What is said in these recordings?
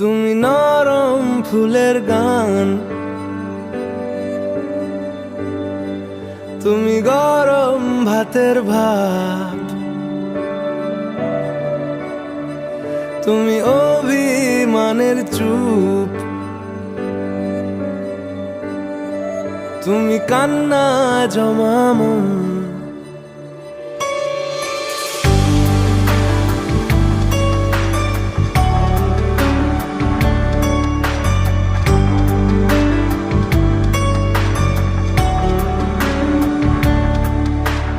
তুমি নরম ফুলের গান, তুমি গরম ভাতের ভাত, তুমি অভিমানের চুপ, তুমি কান্না জমা মন।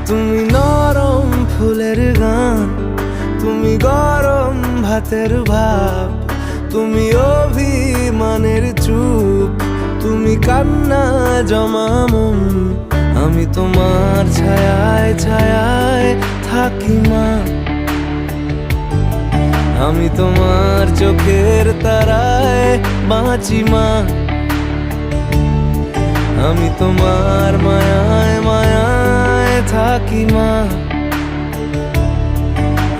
তুমি নরম ফুলের গান, তুমি গরম ভাতের ভাব, তুমি অভিমানের চুপ, তুমি কান্না জমা মন। আমি তোমার ছায়ায় ছায়ায় থাকি মা, আমি তোমার চোখের তারায় বাঁচি মা, আমি তোমার মায়ায় মায়ায় থাকি মা,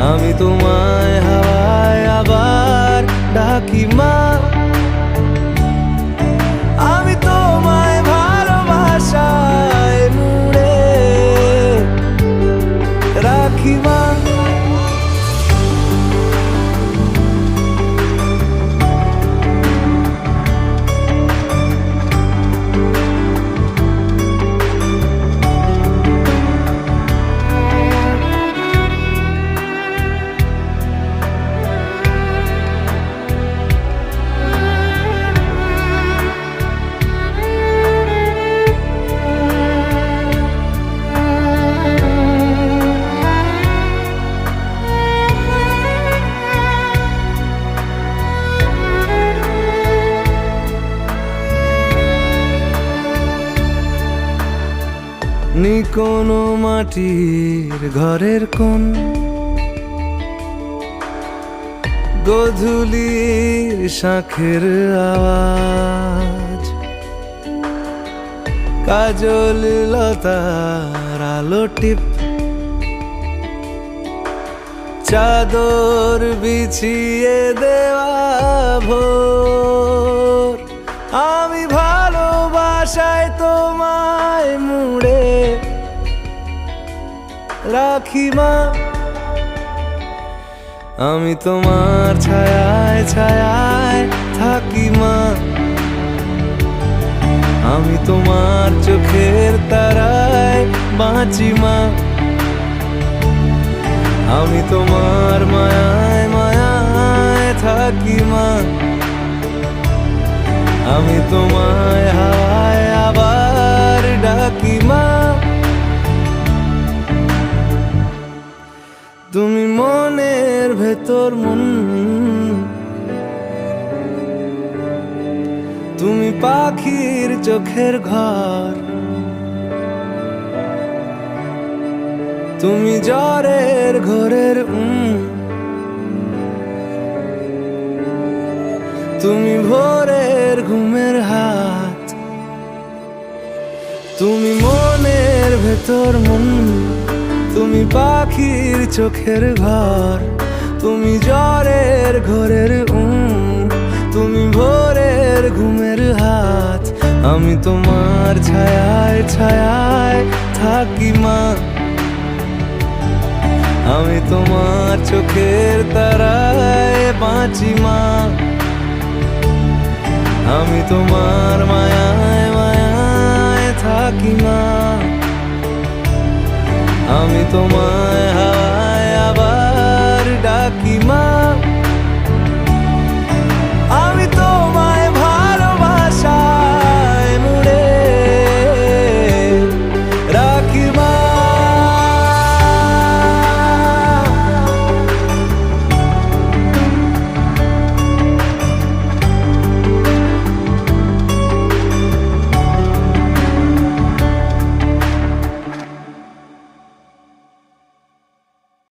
আমি তোমায় হাওয়ায় আবার ডাকি মা, আমি তোমায় ভালোবাসায় মুড়ে রাখি মা। নি কোনো মাটির ঘরের কোন গোধূলির শাঁখের আওয়াজ, কাজল লতার আলো টিপ, চাদর বিছিয়ে দেওয়া ভোর, আমি ভালোবাসায় তোমায় মুড়ে রাখি মা, আমি তোমার ছায়ায় ছায়ায় থাকি মা, আমি তোমার চোখের তারায় বাঁচি মা, আমি তোমার মায়ায় মায়ায় থাকি মা, আমি তোমায় হাওয়ায় আবার ডাকি মা। তুমি মনের ভেতর মন, তুমি পাখির চোখের ঘর, তুমি জ্বরের ঘোরের তুমি ভোরের ঘুমের হাত, তুমি মনের ভেতর মন, তুমি পাখির চোখের ঘর, তুমি জ্বরের ঘোরের তুমি ভোরের ঘুমের হাত, আমি তোমার ছায়ায় ছায়ায় থাকি মা, আমি তোমার চোখের তারায় বাঁচি মা, আমি তোমার মায়ায় মায়ায় থাকি মা, আমি তোমায়